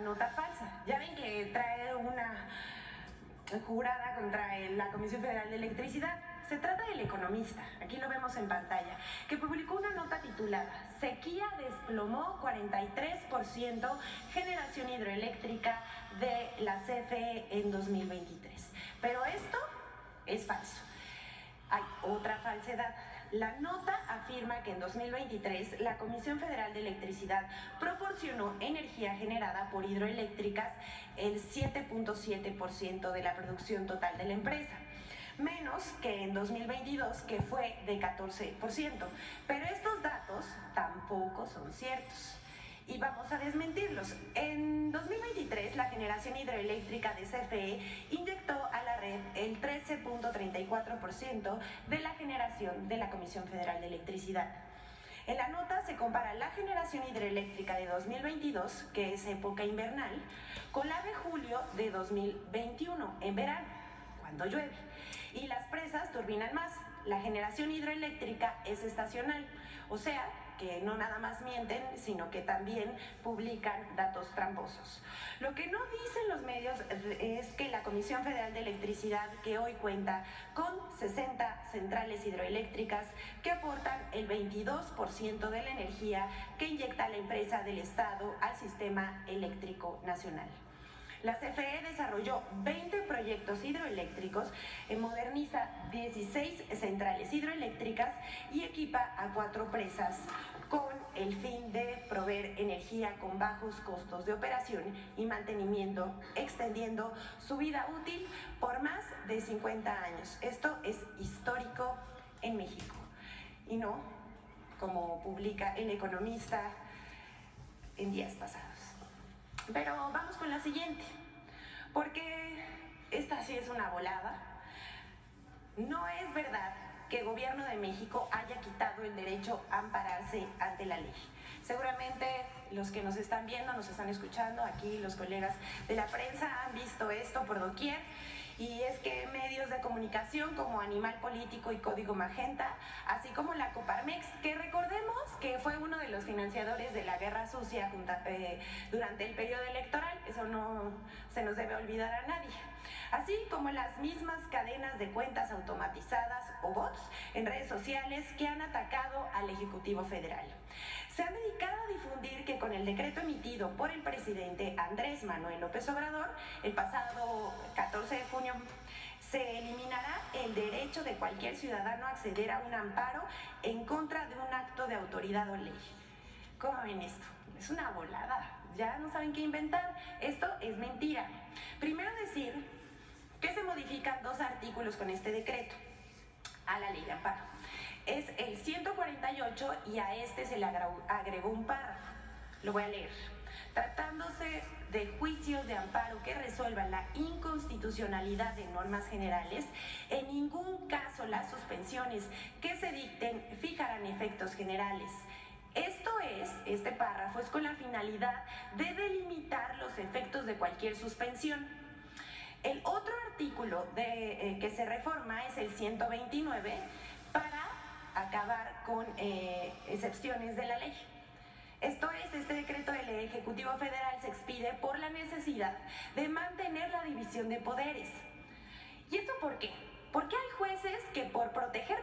nota falsa. Ya ven que trae una jurada contra la Comisión Federal de Electricidad. Se trata del Economista, aquí lo vemos en pantalla, que publicó una nota titulada "Sequía desplomó 43% generación hidroeléctrica de la CFE en 2023". Pero esto es falso. Hay otra falsedad. La nota afirma que en 2023 la Comisión Federal de Electricidad proporcionó energía generada por hidroeléctricas el 7.7% de la producción total de la empresa, menos que en 2022, que fue de 14%. Pero estos datos tampoco son ciertos y vamos a desmentirlos. En 2023, la generación hidroeléctrica de CFE inyectó a la red el 13.34% de la generación de la Comisión Federal de Electricidad. En la nota se compara la generación hidroeléctrica de 2022, que es época invernal, con la de julio de 2021, en verano, cuando llueve. Y las presas turbinan más. La generación hidroeléctrica es estacional, o sea, que no nada más mienten, sino que también publican datos tramposos. Lo que no dicen los medios es que la Comisión Federal de Electricidad, que hoy cuenta con 60 centrales hidroeléctricas que aportan el 22% de la energía que inyecta la empresa del Estado al sistema eléctrico nacional. La CFE desarrolló 20 proyectos hidroeléctricos, moderniza 16 centrales hidroeléctricas y equipa a 4 presas con el fin de proveer energía con bajos costos de operación y mantenimiento, extendiendo su vida útil por más de 50 años. Esto es histórico en México y no como publica El Economista en días pasados. Pero vamos con la siguiente, porque esta sí es una volada. No es verdad que el gobierno de México haya quitado el derecho a ampararse ante la ley. Seguramente los que nos están viendo, nos están escuchando, aquí los colegas de la prensa han visto esto por doquier. Y es que medios de comunicación como Animal Político y Código Magenta, así como la Coparmex, que recordemos que fue uno de los financiadores de la Guerra Sucia durante el periodo electoral, eso no se nos debe olvidar a nadie, así como las mismas cadenas de cuentas automatizadas o bots en redes sociales que han atacado al Ejecutivo Federal. Se han dedicado a difundir que con el decreto emitido por el presidente Andrés Manuel López Obrador el pasado 14 de junio se eliminará el derecho de cualquier ciudadano a acceder a un amparo en contra de un acto de autoridad o ley. ¿Cómo ven esto? Es una volada, ya no saben qué inventar. Esto es mentira. Primero decir que se modifican 2 artículos con este decreto a la ley de amparo. Es el 148 y a este se le agregó un párrafo. Lo voy a leer. Tratándose de juicios de amparo que resuelvan la inconstitucionalidad de normas generales, en ningún caso las suspensiones que se dicten fijarán efectos generales. Este párrafo es con la finalidad de delimitar los efectos de cualquier suspensión. El otro artículo que se reforma es el 129 para acabar con excepciones de la ley. Esto es, este decreto del Ejecutivo Federal se expide por la necesidad de mantener la división de poderes. ¿Y esto por qué? Porque hay jueces que por proteger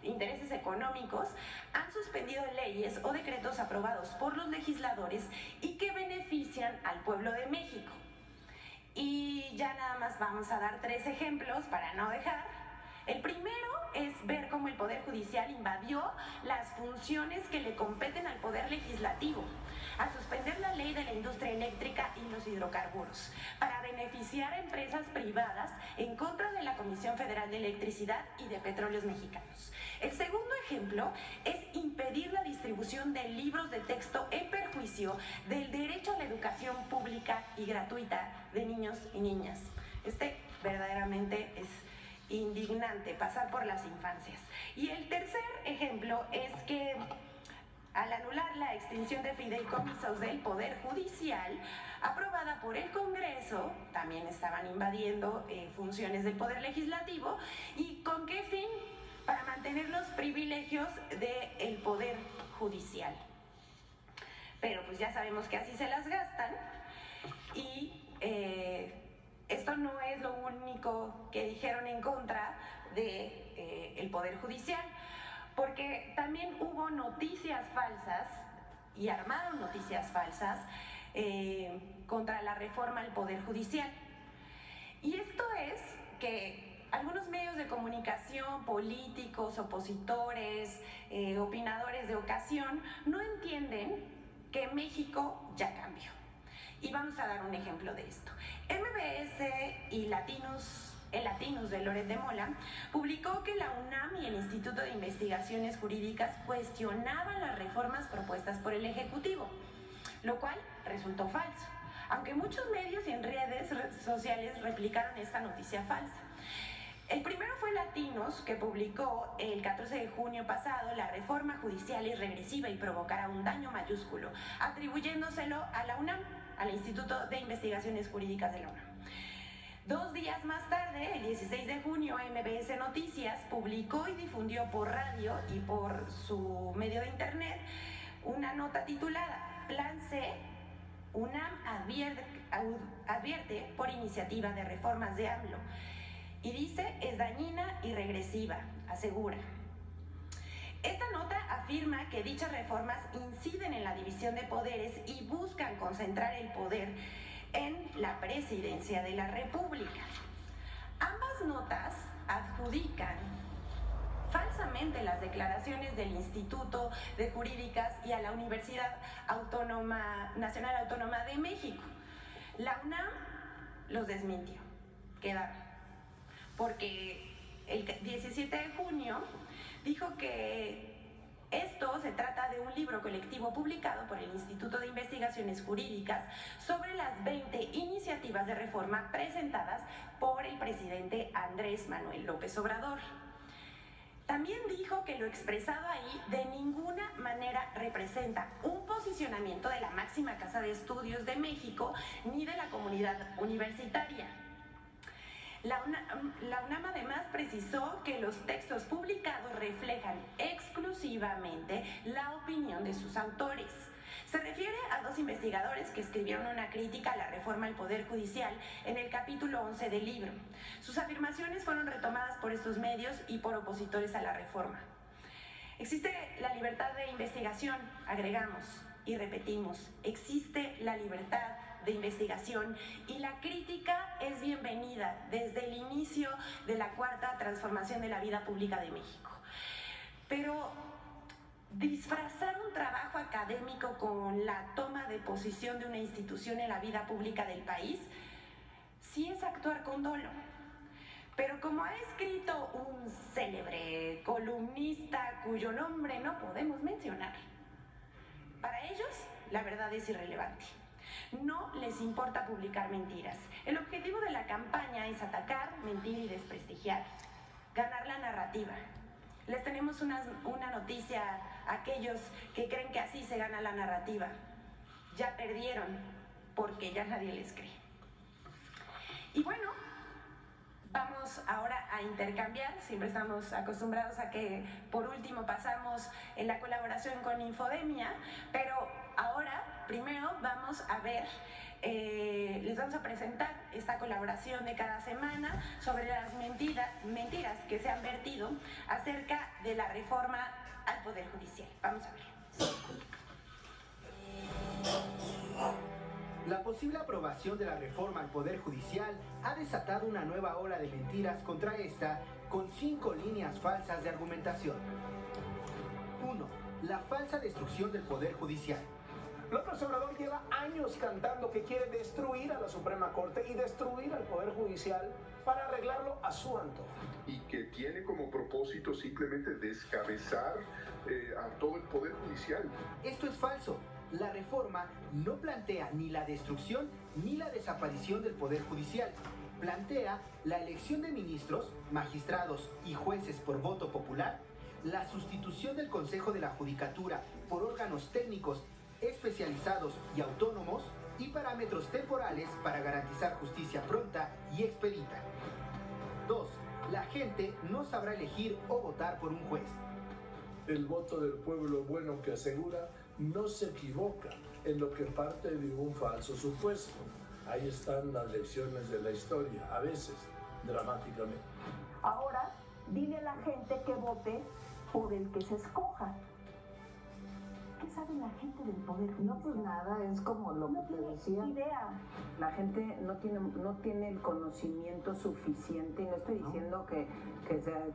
intereses económicos han suspendido leyes o decretos aprobados por los legisladores y que benefician al pueblo de México. Y ya nada más vamos a dar 3 ejemplos para no dejar. El primero es ver cómo el Poder Judicial invadió las funciones que le competen al Poder Legislativo, al suspender la ley de la industria eléctrica y los hidrocarburos, para beneficiar a empresas privadas en contra de la Comisión Federal de Electricidad y de Petróleos Mexicanos. El segundo ejemplo es impedir la distribución de libros de texto en perjuicio del derecho a la educación pública y gratuita de niños y niñas. Verdaderamente es indignante pasar por las infancias. Y el tercer ejemplo es que al anular la extinción de fideicomisos del Poder Judicial aprobada por el Congreso, también estaban invadiendo funciones del Poder Legislativo. ¿Y con qué fin? Para mantener los privilegios del Poder Judicial. Pero pues ya sabemos que así se las gastan. Poder Judicial, porque también hubo noticias falsas y armaron noticias falsas contra la reforma al Poder Judicial. Y esto es que algunos medios de comunicación, políticos, opositores, opinadores de ocasión, no entienden que México ya cambió. Y vamos a dar un ejemplo de esto. MBS y el Latinus de Loret de Mola publicó que la UNAM y el Instituto de Investigaciones Jurídicas cuestionaban las reformas propuestas por el Ejecutivo, lo cual resultó falso, aunque muchos medios y en redes sociales replicaron esta noticia falsa. El primero fue Latinus, que publicó el 14 de junio pasado: la reforma judicial es regresiva y provocará un daño mayúsculo, atribuyéndoselo a la UNAM, al Instituto de Investigaciones Jurídicas de la UNAM. 2 días más tarde, el 16 de junio, MBS Noticias publicó y difundió por radio y por su medio de internet una nota titulada Plan C, UNAM advierte por iniciativa de reformas de AMLO. Y dice, es dañina y regresiva, asegura. Esta nota afirma que dichas reformas inciden en la división de poderes y buscan concentrar el poder en la presidencia de la República. Ambas notas adjudican falsamente las declaraciones del Instituto de Jurídicas y a la Universidad Nacional Autónoma de México. La UNAM los desmintió, quedaron, porque el 17 de junio dijo que esto se trata de un libro colectivo publicado por el Instituto de Investigaciones Jurídicas sobre las 20 iniciativas de reforma presentadas por el presidente Andrés Manuel López Obrador. También dijo que lo expresado ahí de ninguna manera representa un posicionamiento de la máxima casa de estudios de México ni de la comunidad universitaria. La UNAM además precisó que los textos publicados reflejan exclusivamente la opinión de sus autores. Se refiere a 2 investigadores que escribieron una crítica a la reforma al Poder Judicial en el capítulo 11 del libro. Sus afirmaciones fueron retomadas por estos medios y por opositores a la reforma. Existe la libertad de investigación, agregamos y repetimos, existe la libertad de investigación y la crítica es bienvenida desde el inicio de la 4ª transformación de la vida pública de México. Pero disfrazar un trabajo académico con la toma de posición de una institución en la vida pública del país sí es actuar con dolo. Pero como ha escrito un célebre columnista cuyo nombre no podemos mencionar, para ellos la verdad es irrelevante. No les importa publicar mentiras. El objetivo de la campaña es atacar, mentir y desprestigiar, ganar la narrativa. Les tenemos una noticia a aquellos que creen que así se gana la narrativa. Ya perdieron, porque ya nadie les cree. Y bueno, vamos ahora a intercambiar. Siempre estamos acostumbrados a que por último pasamos en la colaboración con Infodemia, pero ahora primero vamos a ver, les vamos a presentar esta colaboración de cada semana sobre las mentiras que se han vertido acerca de la reforma al Poder Judicial. Vamos a ver. La posible aprobación de la reforma al Poder Judicial ha desatado una nueva ola de mentiras contra esta, con 5 líneas falsas de argumentación. 1. La falsa destrucción del Poder Judicial. López Obrador lleva años cantando que quiere destruir a la Suprema Corte y destruir al Poder Judicial para arreglarlo a su antojo. Y que tiene como propósito simplemente descabezar a todo el Poder Judicial. Esto es falso. La reforma no plantea ni la destrucción ni la desaparición del Poder Judicial. Plantea la elección de ministros, magistrados y jueces por voto popular, la sustitución del Consejo de la Judicatura por órganos técnicos especializados y autónomos y parámetros temporales para garantizar justicia pronta y expedita. 2. La gente no sabrá elegir o votar por un juez. El voto del pueblo bueno que asegura no se equivoca en lo que parte de un falso supuesto. Ahí están las lecciones de la historia, a veces dramáticamente. Ahora Dile a la gente que vote por el que se escoja. ¿Qué sabe la gente del poder judicial? No, pues nada, es como lo que te decía. Idea. La gente no tiene el conocimiento suficiente, y no estoy diciendo que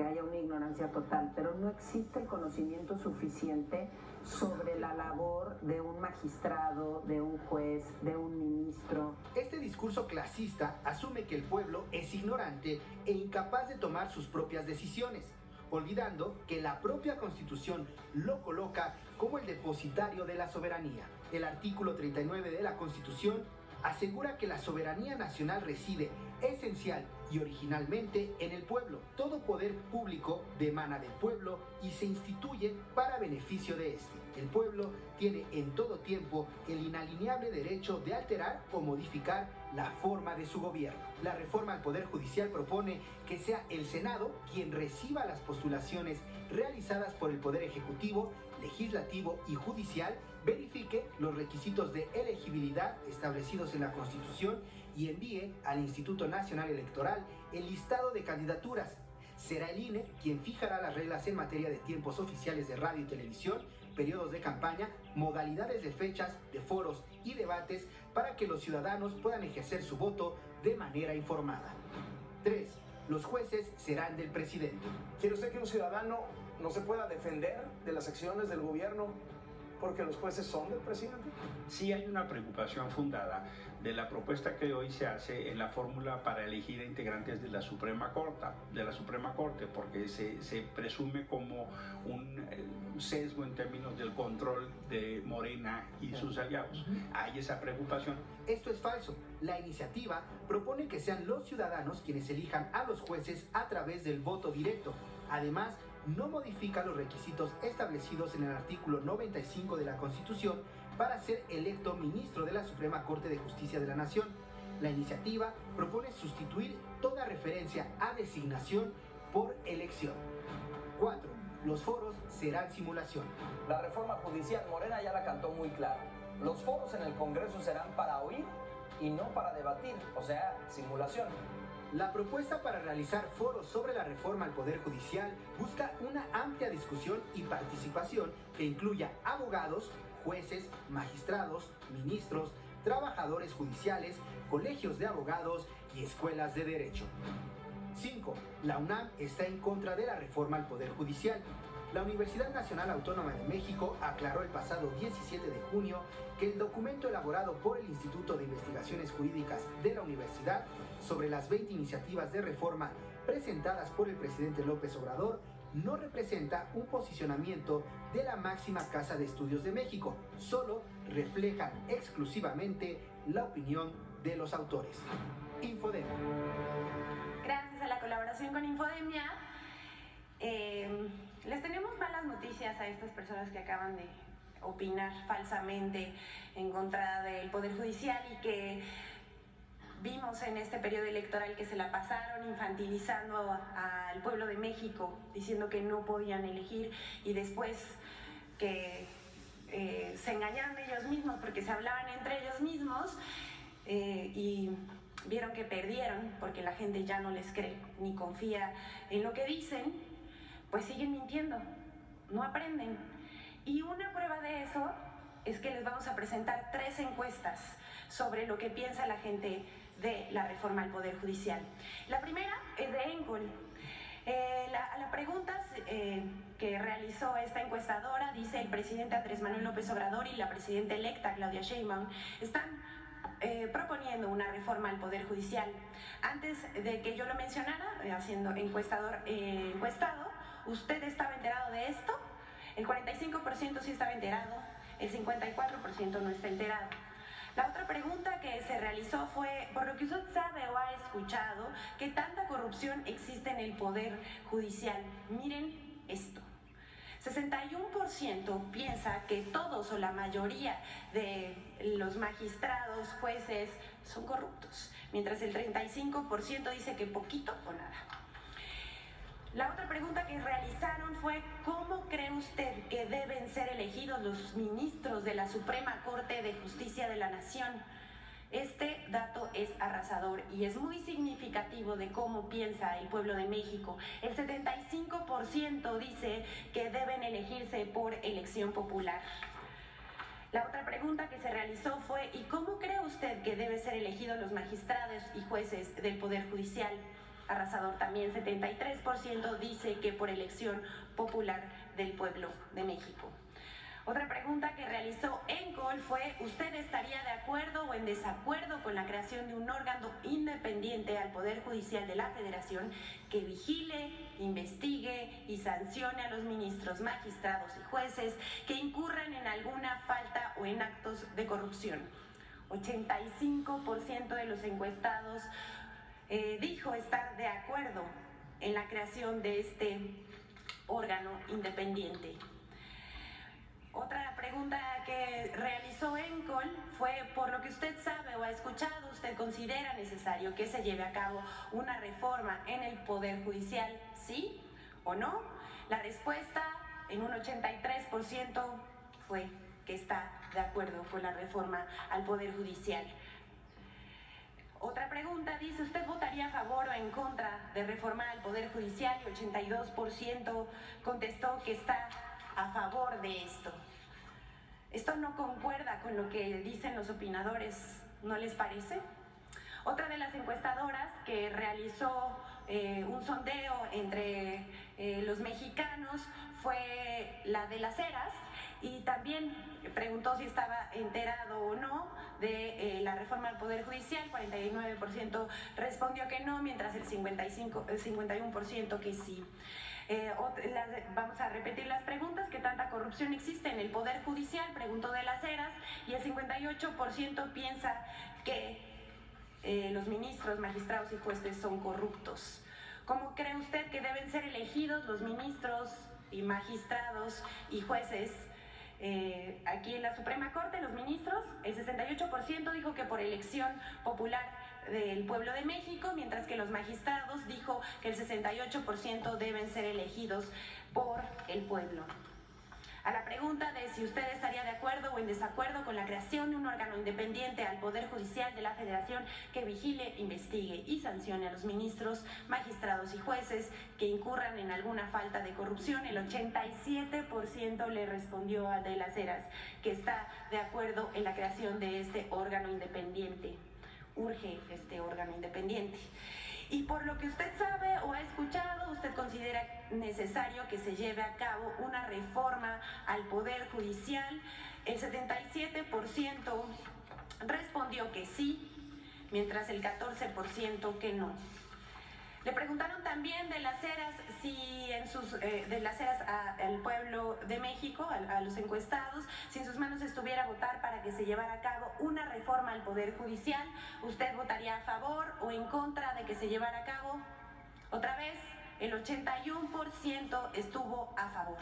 haya una ignorancia total, pero no existe el conocimiento suficiente sobre la labor de un magistrado, de un juez, de un ministro. Este discurso clasista asume que el pueblo es ignorante e incapaz de tomar sus propias decisiones, olvidando que la propia Constitución lo coloca como el depositario de la soberanía. El artículo 39 de la Constitución asegura que la soberanía nacional reside esencial y originalmente en el pueblo. Todo poder público emana del pueblo y se instituye para beneficio de este. El pueblo tiene en todo tiempo el inalienable derecho de alterar o modificar la forma de su gobierno. La reforma al Poder Judicial propone que sea el Senado quien reciba las postulaciones realizadas por el Poder Ejecutivo, Legislativo y Judicial, verifique los requisitos de elegibilidad establecidos en la Constitución y envíe al Instituto Nacional Electoral el listado de candidaturas. Será el INE quien fijará las reglas en materia de tiempos oficiales de radio y televisión, periodos de campaña, modalidades de fechas, de foros y debates para que los ciudadanos puedan ejercer su voto de manera informada. 3. Los jueces serán del presidente. ¿Quiere usted que un ciudadano no se pueda defender de las acciones del gobierno porque los jueces son del presidente? Sí hay una preocupación fundada de la propuesta que hoy se hace en la fórmula para elegir a integrantes de la Suprema Corte, porque se presume como un sesgo en términos del control de Morena y sus aliados. Hay esa preocupación. Esto es falso. La iniciativa propone que sean los ciudadanos quienes elijan a los jueces a través del voto directo. Además, no modifica los requisitos establecidos en el artículo 95 de la Constitución para ser electo ministro de la Suprema Corte de Justicia de la Nación. La iniciativa propone sustituir toda referencia a designación por elección. 4. Los foros serán simulación. La reforma judicial Morena ya la cantó muy claro. Los foros en el Congreso serán para oír y no para debatir, o sea, simulación. La propuesta para realizar foros sobre la reforma al Poder Judicial busca una amplia discusión y participación que incluya abogados, jueces, magistrados, ministros, trabajadores judiciales, colegios de abogados y escuelas de derecho. 5. La UNAM está en contra de la reforma al Poder Judicial. La Universidad Nacional Autónoma de México aclaró el pasado 17 de junio que el documento elaborado por el Instituto de Investigaciones Jurídicas de la universidad sobre las 20 iniciativas de reforma presentadas por el presidente López Obrador no representa un posicionamiento de la máxima casa de estudios de México, solo reflejan exclusivamente la opinión de los autores. Infodemia. Gracias a la colaboración con Infodemia, les tenemos malas noticias a estas personas que acaban de opinar falsamente en contra del Poder Judicial y que vimos en este periodo electoral que se la pasaron infantilizando al pueblo de México, diciendo que no podían elegir y después que se engañaron ellos mismos porque se hablaban entre ellos mismos y vieron que perdieron porque la gente ya no les cree ni confía en lo que dicen, pues siguen mintiendo, no aprenden. Y una prueba de eso es que les vamos a presentar 3 encuestas sobre lo que piensa la gente de la reforma al Poder Judicial. La primera es de Encol. La pregunta que realizó esta encuestadora dice: el presidente Andrés Manuel López Obrador y la presidenta electa Claudia Sheinbaum están proponiendo una reforma al Poder Judicial. Antes de que yo lo mencionara, haciendo encuestado, ¿usted estaba enterado de esto? El 45% sí estaba enterado, el 54% no está enterado. La otra pregunta que se realizó fue, por lo que usted sabe o ha escuchado, ¿qué tanta corrupción existe en el Poder Judicial? Miren esto. 61% piensa que todos o la mayoría de los magistrados, jueces, son corruptos, mientras el 35% dice que poquito o nada. La otra pregunta que realizaron fue: ¿cómo cree usted que deben ser elegidos los ministros de la Suprema Corte de Justicia de la Nación? Este dato es es arrasador y es muy significativo de cómo piensa el pueblo de México. El 75% dice que deben elegirse por elección popular. La otra pregunta que se realizó fue: ¿y cómo cree usted que deben ser elegidos los magistrados y jueces del Poder Judicial? Arrasador también, 73% dice que por elección popular del pueblo de México. Otra pregunta que realizó ENCOL fue: ¿usted estaría de acuerdo o en desacuerdo con la creación de un órgano independiente al Poder Judicial de la Federación que vigile, investigue y sancione a los ministros, magistrados y jueces que incurran en alguna falta o en actos de corrupción? 85% de los encuestados dijo estar de acuerdo en la creación de este órgano independiente. Otra pregunta que realizó ENCOL fue: por lo que usted sabe o ha escuchado, ¿usted considera necesario que se lleve a cabo una reforma en el Poder Judicial? ¿Sí o no? La respuesta en un 83% fue que está de acuerdo con la reforma al Poder Judicial. Otra pregunta dice: ¿usted votaría a favor o en contra de reformar al Poder Judicial? Y 82% contestó que está a favor de esto. Esto no concuerda con lo que dicen los opinadores, ¿no les parece? Otra de las encuestadoras que realizó un sondeo entre los mexicanos fue la de Las Heras, y también preguntó si estaba enterado o no de la reforma al Poder Judicial. 49% respondió que no, mientras el 51% que sí. Vamos a repetir las preguntas. ¿Qué tanta corrupción existe en el Poder Judicial?, preguntó de Las Heras, y el 58% piensa que los ministros, magistrados y jueces son corruptos. ¿Cómo cree usted que deben ser elegidos los ministros y magistrados y jueces aquí en la Suprema Corte, los ministros? El 68% dijo que por elección popular del pueblo de México, mientras que los magistrados dijo que el 68% deben ser elegidos por el pueblo. A la pregunta de si usted estaría de acuerdo o en desacuerdo con la creación de un órgano independiente al Poder Judicial de la Federación que vigile, investigue y sancione a los ministros, magistrados y jueces que incurran en alguna falta de corrupción, el 87% le respondió a de Las Heras que está de acuerdo en la creación de este órgano independiente. Urge este órgano independiente. Y por lo que usted sabe o ha escuchado, ¿usted considera necesario que se lleve a cabo una reforma al Poder Judicial? El 77% respondió que sí, mientras el 14% que no. Le preguntaron también de Las Heras si de Las Heras al pueblo de México, a los encuestados, si en sus manos estuviera votar para que se llevara a cabo una reforma al Poder Judicial. ¿Usted votaría a favor o en contra de que se llevara a cabo? Otra vez, el 81% estuvo a favor.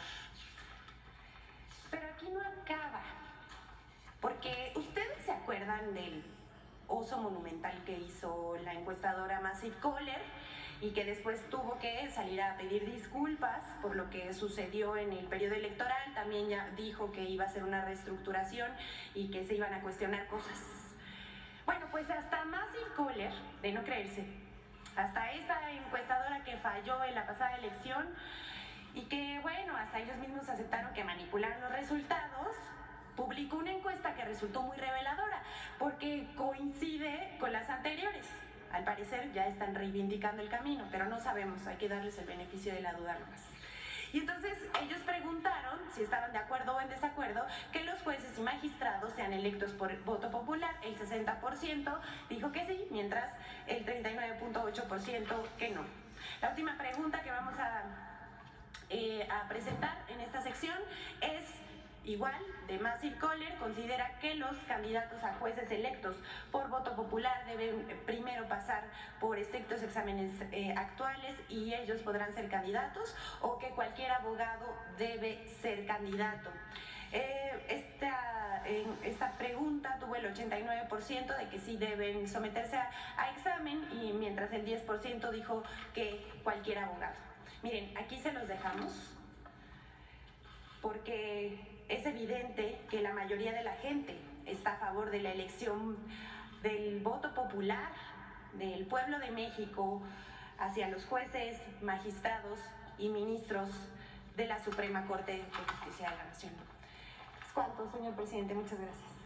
Pero aquí no acaba, porque ustedes se acuerdan del oso monumental que hizo la encuestadora Massive Caller, y que después tuvo que salir a pedir disculpas por lo que sucedió en el periodo electoral. También ya dijo que iba a hacer una reestructuración y que se iban a cuestionar cosas. Bueno, pues hasta Massive Caller, de no creerse, hasta esta encuestadora que falló en la pasada elección y que, bueno, hasta ellos mismos aceptaron que manipularon los resultados, publicó una encuesta que resultó muy reveladora porque coincide con las anteriores. Al parecer ya están reivindicando el camino, pero no sabemos, hay que darles el beneficio de la duda nomás. Y entonces ellos preguntaron si estaban de acuerdo o en desacuerdo que los jueces y magistrados sean electos por voto popular. El 60% dijo que sí, mientras el 39.8% que no. La última pregunta que vamos a presentar en esta sección es igual, de Massive Caller. Considera que los candidatos a jueces electos por voto popular deben primero pasar por estrictos exámenes actuales y ellos podrán ser candidatos, o que cualquier abogado debe ser candidato. Esta pregunta tuvo el 89% de que sí deben someterse a examen, y mientras el 10% dijo que cualquier abogado. Miren, aquí se los dejamos porque es evidente que la mayoría de la gente está a favor de la elección del voto popular del pueblo de México hacia los jueces, magistrados y ministros de la Suprema Corte de Justicia de la Nación. Es cuanto, señor presidente. Muchas gracias.